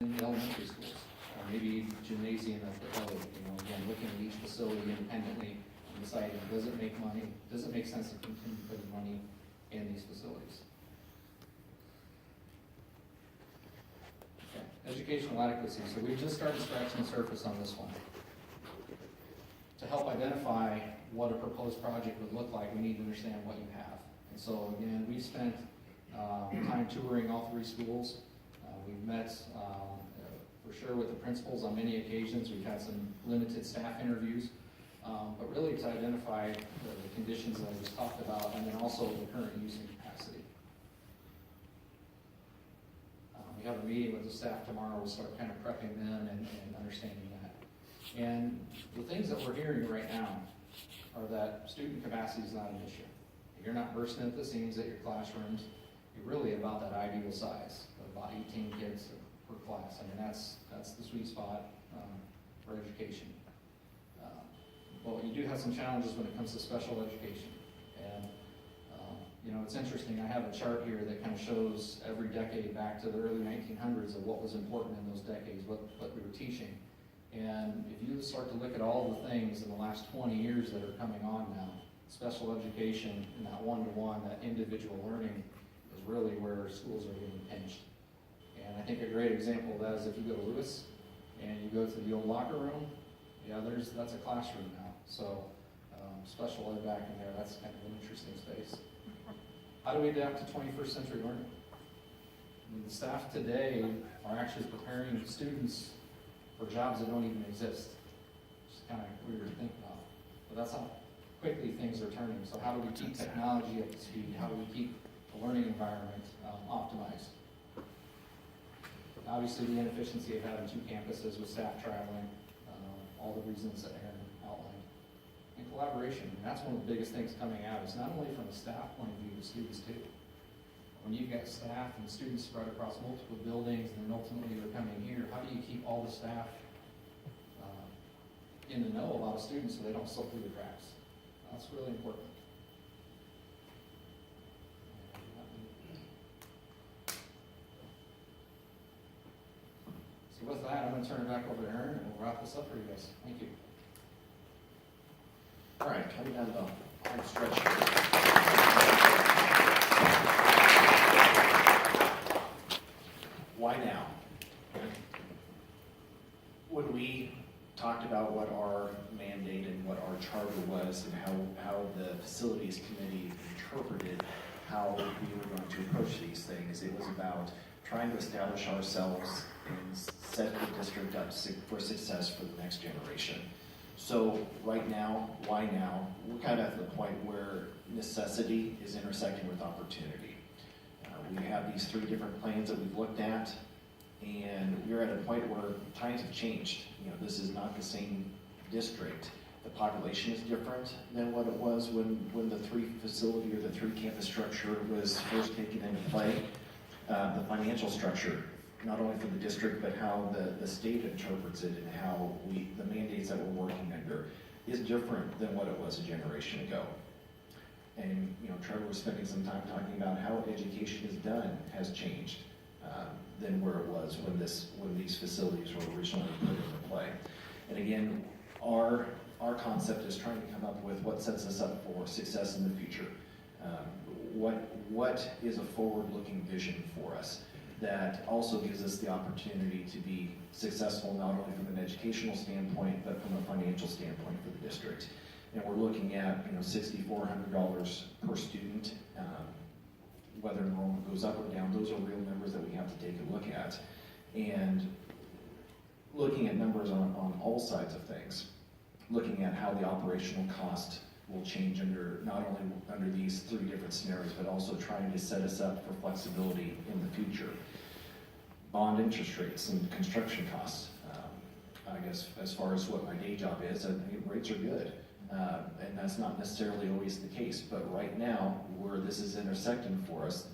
in the elementary schools, or maybe gymnasium at the elite, again, looking at each facility independently and deciding, does it make money, does it make sense to continue putting money in these facilities? Okay. Educational adequacy, so we've just started scratching the surface on this one. To help identify what a proposed project would look like, we need to understand what you have. And so again, we spent time touring all three schools. We've met for sure with the principals on many occasions. We've had some limited staff interviews, but really to identify the conditions that I just talked about, and then also the current use and capacity. We have a meeting with the staff tomorrow. We'll start kind of prepping them and understanding that. And the things that we're hearing right now are that student capacity is not an issue. You're not bursting at the seams at your classrooms. You're really about that ideal size of about 18 kids per class. I mean, that's the sweet spot for education. But you do have some challenges when it comes to special education. And it's interesting. I have a chart here that kind of shows every decade back to the early 1900s of what was important in those decades, what we were teaching. And if you start to look at all the things in the last 20 years that are coming on now, special education and that one-to-one, that individual learning is really where schools are getting pinched. And I think a great example of that is if you go to Lewis and you go to the old locker room, that's a classroom now. So special ed back in there, that's kind of an interesting space. How do we adapt to 21st century learning? I mean, the staff today are actually preparing students for jobs that don't even exist. It's kind of weird to think about, but that's how quickly things are turning. So how do we keep technology up to speed? How do we keep the learning environment optimized? Obviously, the inefficiency of having two campuses with staff traveling, all the reasons that Aaron outlined. And collaboration, and that's one of the biggest things coming out. It's not only from the staff point of view, but students too. When you've got staff and students spread across multiple buildings, and then ultimately they're coming here, how do you keep all the staff in the know about students so they don't slip through the cracks? That's really important. So with that, I'm going to turn it back over to Aaron, and we'll wrap this up for you guys. Thank you. All right, coming down the hard stretch. Why now? When we talked about what our mandate and what our charter was and how the facilities committee interpreted how we were going to approach these things, it was about trying to establish ourselves and set the district up for success for the next generation. So right now, why now? We're kind of at the point where necessity is intersecting with opportunity. We have these three different plans that we've looked at, and we're at a point where times have changed. This is not the same district. The population is different than what it was when the three facility or the three campus structure was first taken into play. The financial structure, not only for the district, but how the state interprets it and how the mandates that we're working under is different than what it was a generation ago. And Trevor was spending some time talking about how education is done has changed than where it was when these facilities were originally put into play. And again, our concept is trying to come up with what sets us up for success in the future. What is a forward-looking vision for us that also gives us the opportunity to be successful not only from an educational standpoint, but from a financial standpoint for the district. And we're looking at $6,400 per student. Whether enrollment goes up or down, those are real numbers that we have to take a look at. And looking at numbers on all sides of things, looking at how the operational cost will change not only under these three different scenarios, but also trying to set us up for flexibility in the future. Bond interest rates and construction costs. I guess as far as what my day job is, I think rates are good. And that's not necessarily always the case, but right now, where this is intersecting for us,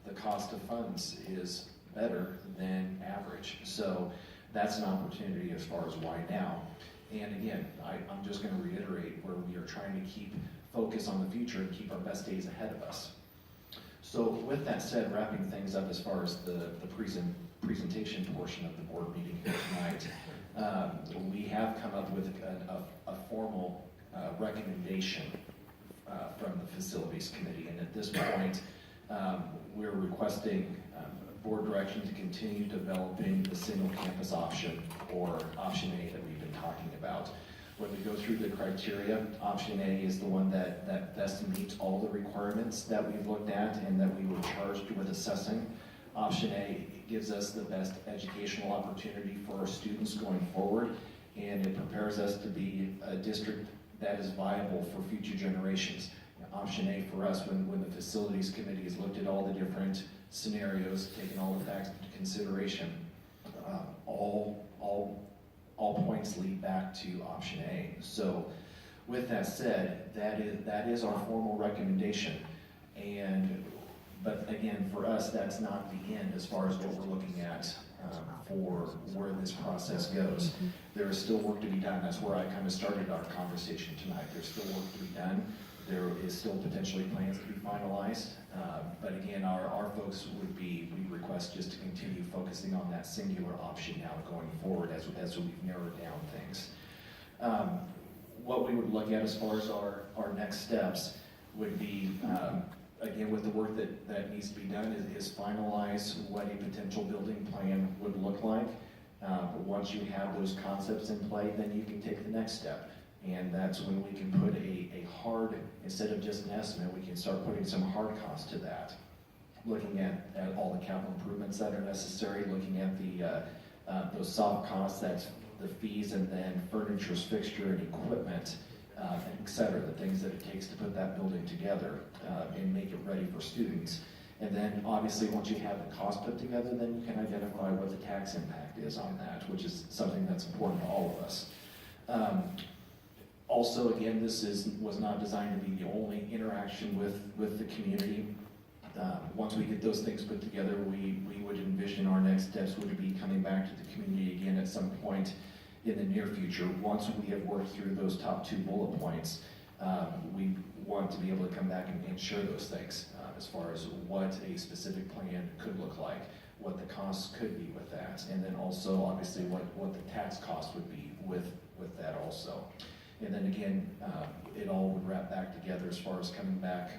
the cost of funds is better than average. So that's an opportunity as far as why now. And again, I'm just going to reiterate where we are trying to keep focus on the future and keep our best days ahead of us. So with that said, wrapping things up as far as the presentation portion of the board meeting here tonight. We have come up with a formal recommendation from the facilities committee, and at this point, we're requesting board direction to continue developing the single campus option, or option A that we've been talking about. When we go through the criteria, option A is the one that best meets all the requirements that we've looked at and that we were charged with assessing. Option A gives us the best educational opportunity for our students going forward, and it prepares us to be a district that is viable for future generations. Option A for us, when the facilities committee has looked at all the different scenarios, taken all the facts into consideration, all points lead back to option A. So with that said, that is our formal recommendation. But again, for us, that's not the end as far as what we're looking at for where this process goes. There is still work to be done. That's where I kind of started our conversation tonight. There's still work to be done. There is still potentially plans to be finalized. But again, our folks we request just to continue focusing on that singular option now going forward as we've narrowed down things. What we would look at as far as our next steps would be, again, with the work that needs to be done is finalize what a potential building plan would look like. Once you have those concepts in play, then you can take the next step. And that's when we can put a hard, instead of just an estimate, we can start putting some hard costs to that. Looking at all the capital improvements that are necessary, looking at those soft costs, that's the fees, and then furniture, fixture, and equipment, et cetera, the things that it takes to put that building together and make it ready for students. And then obviously once you have the cost put together, then you can identify what the tax impact is on that, which is something that's important to all of us. Also, again, this was not designed to be the only interaction with the community. Once we get those things put together, we would envision our next steps would be coming back to the community again at some point in the near future. Once we have worked through those top 2 bullet points, we want to be able to come back and share those things as far as what a specific plan could look like, what the costs could be with that, and then also obviously what the tax cost would be with that also. And then again, it all would wrap back together as far as coming back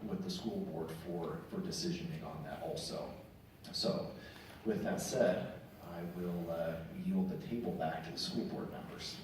with the school board for decisioning on that also. So with that said, I will yield the table back to the school board members.